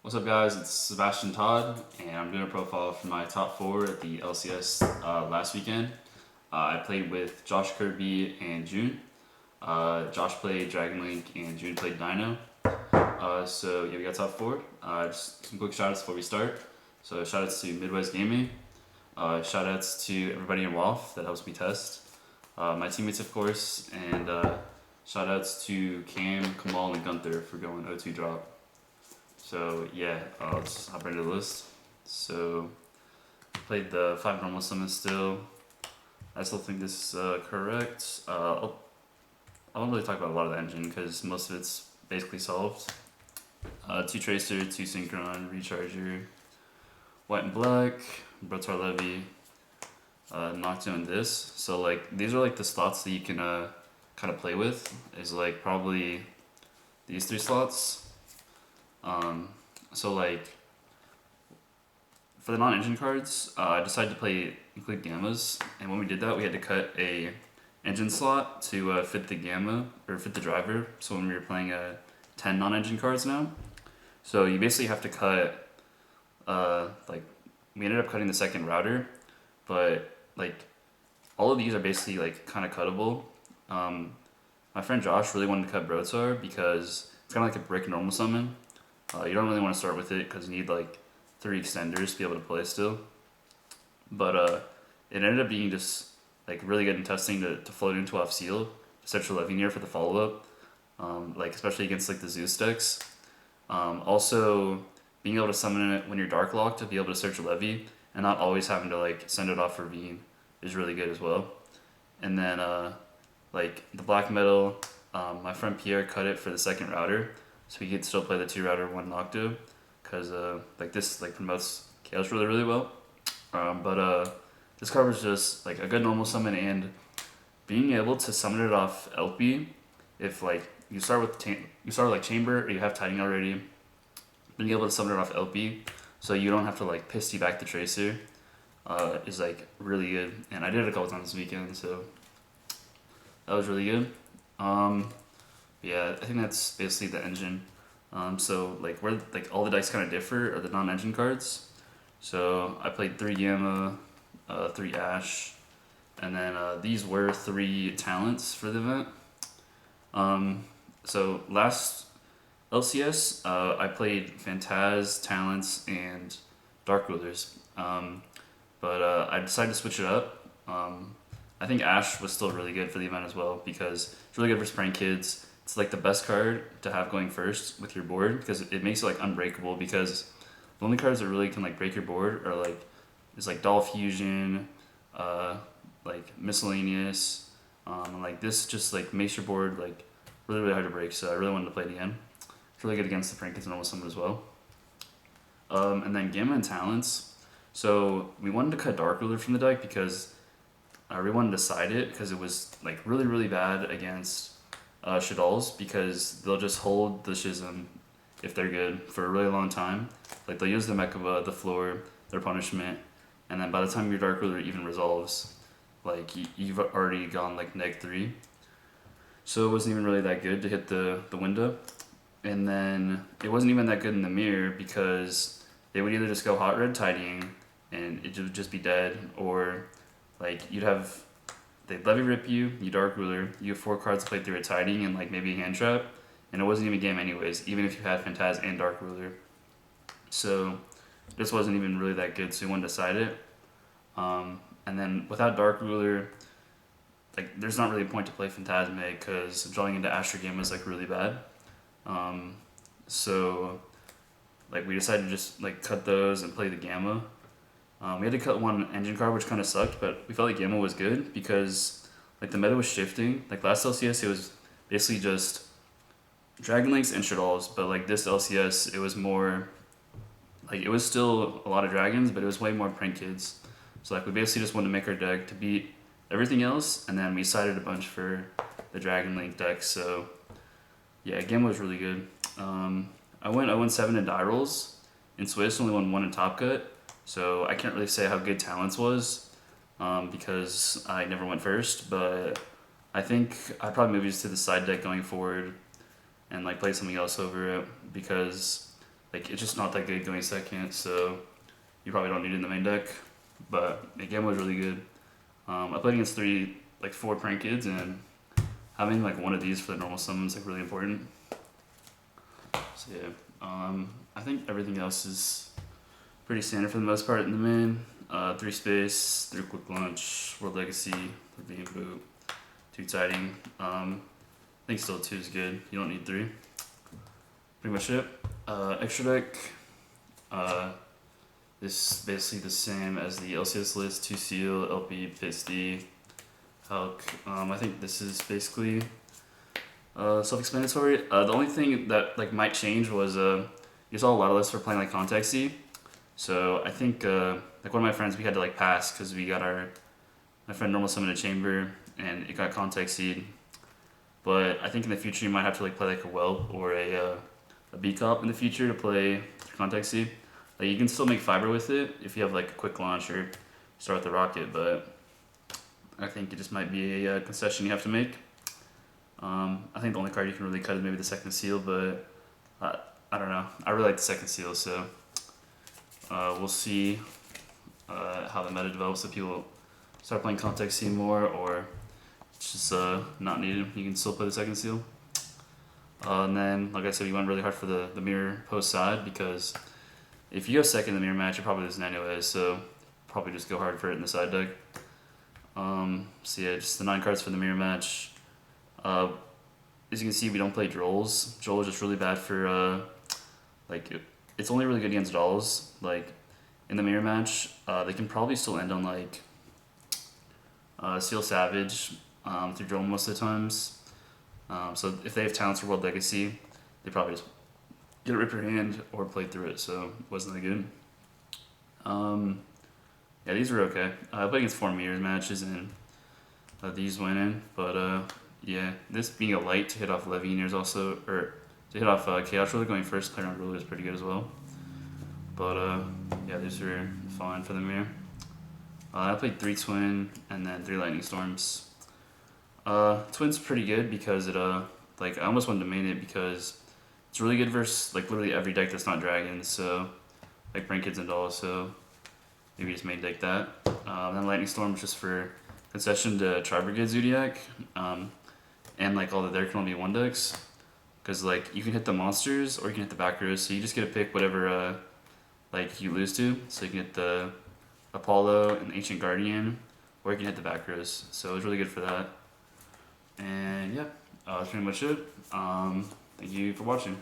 What's up, guys? It's Sebastian Todd, and I'm doing a profile for my top four at the LCS last weekend. I played with Josh Kirby and June. Josh played Dragon Link, and June played Dino. So yeah, we got top four. Just some quick shoutouts before we start. So shoutouts to Midwest Gaming. Shoutouts to everybody in WAF that helps me test. My teammates, of course, and shoutouts to Cam, Kamal, and Gunther for going O2 drop. So yeah, I'll just hop right into the list. So played the 5 normal summons still. I still think this is correct. I won't really talk about a lot of the engine because most of it's basically solved. 2 Tracer, 2 Synchron, Recharger, White and Black, Brotar Levy, Nocto and this. So like these are like the slots that you can kind of play with. Is like probably these 3 slots. So like for the non-engine cards, I decided to include gammas, and when we did that, we had to cut a engine slot to fit the gamma or fit the driver. So when we were playing 10 non-engine cards now, so you basically have to cut like we ended up cutting the second router, but like all of these are basically like kind of cuttable. My friend Josh really wanted to cut Brotar because it's kind of like a brick normal summon. You don't really want to start with it because you need like 3 extenders to be able to play still. But it ended up being just like really good in testing to float into off seal to search your Levy near for the follow up, like especially against like the Zeus decks. Also, being able to summon it when you're dark locked to be able to search a Levy and not always having to like send it off for Veen is really good as well. And then like the black metal, my friend Pierre cut it for the second router. So we could still play the 2 router 1 Nocto, because like this like promotes chaos really well. But this card was just like a good normal summon, and being able to summon it off LP, if like you start with like chamber or you have tiding already, being able to summon it off LP, so you don't have to like pisty back the tracer, is like really good. And I did it a couple times this weekend, so that was really good. Yeah, I think that's basically the engine. So like where like all the decks kind of differ are the non-engine cards. So I played 3 Gamma, 3 Ash, and then these were 3 talents for the event. So last LCS, I played Fantaz, Talents, and Dark Rulers. But I decided to switch it up. I think Ash was still really good for the event as well because it's really good for spraying kids. It's like the best card to have going first with your board because it makes it like unbreakable, because the only cards that really can like break your board are like Doll Fusion, like Miscellaneous, and like this just like makes your board like really hard to break. So I really wanted to play it again. It's really good against the prank kids and almost summon as well. And then Gamma and Talents. So we wanted to cut Dark Ruler from the deck because I really wanted to side it because it was like really bad against Shaddolls, because they'll just hold the Schism if they're good for a really long time. Like they'll use the Mechaba, the floor, their punishment, and then by the time your Dark Ruler even resolves, like you've already gone like -3. So it wasn't even really that good to hit the window. And then it wasn't even that good in the mirror because they would either just go hot red tidying and it would just be dead, or like they'd Levy Rip you, you Dark Ruler, you have 4 cards to play through a tiding and like maybe a hand trap, and it wasn't even a game anyways, even if you had Fantaz and Dark Ruler. So this wasn't even really that good, so we wanted to side it. And then without Dark Ruler, like there's not really a point to play Phantasme because drawing into Astro Game was like really bad. So like we decided to just like cut those and play the Gamma. We had to cut 1 engine card, which kind of sucked, but we felt like Gamma was good because like the meta was shifting. Like last LCS, it was basically just Dragon Links and Shaddolls, but like this LCS, it was more like it was still a lot of dragons, but it was way more prank kids. So like we basically just wanted to make our deck to beat everything else, and then we sided a bunch for the Dragon Link deck. So yeah, Gamma was really good. I went 7 in die rolls. In Swiss, only won 1 in Top Cut. So I can't really say how good Talents was because I never went first, but I think I'd probably move these to the side deck going forward and like play something else over it, because like it's just not that good going second, so you probably don't need it in the main deck. But the Gamma was really good. I played against four prank kids, and having like one of these for the normal summons like really important. So yeah, I think everything else is pretty standard for the most part in the main. 3 space, 3 quick launch, world legacy, 3 boot, 2 tiding. I think still 2 is good. You don't need 3. Pretty much it. Extra deck. This is basically the same as the LCS list. 2 seal, LP, Pisty, Hulk. I think this is basically self-explanatory. The only thing that like might change was you saw a lot of lists for playing like Contact C. So I think like one of my friends, we had to like pass because we got my friend normal summon a chamber and it got Contact Seed. But I think in the future you might have to like play like a Whelp or a B cop in the future to play Contact Seed. Like you can still make fiber with it if you have like a quick launch or start with the rocket, but I think it just might be a concession you have to make. I think the only card you can really cut is maybe the second seal, but I don't know. I really like the second seal, so we'll see how the meta develops if people start playing Contact Seed more or it's just not needed. You can still play the second seal. And then, like I said, we went really hard for the mirror post side because if you go second in the mirror match, you're probably losing anyways, so probably just go hard for it in the side deck. So yeah, just the 9 cards for the mirror match. As you can see, we don't play Drolls. Droll is just really bad for, it's only really good against Dolls. Like, in the mirror match, they can probably still end on, like, Seal Savage through Droll most of the times. So if they have talents for World Legacy, they probably just get a Ripper Hand or play through it, so it wasn't that good. Yeah, these were okay. I played against 4 mirror matches and these went in, but yeah, this being a light to hit off Levine is also, or to hit off Chaos Ruler going first player on Ruler is pretty good as well. But yeah, these were fine for the mirror. I played 3 Twin and then 3 Lightning Storms. Twin's pretty good because it like I almost wanted to main it because it's really good versus like literally every deck that's not dragons, so like Brain Kids and Dolls, so maybe just main deck that. Then Lightning Storm is just for concession to Tri Brigade Zodiac, and like all the there can only be 1 decks, because like you can hit the monsters or you can hit the back rows, so you just get to pick whatever like you lose to. So you can hit the Apollo and Ancient Guardian, or you can hit the back rows. So it was really good for that. And yeah, that's pretty much it. Thank you for watching.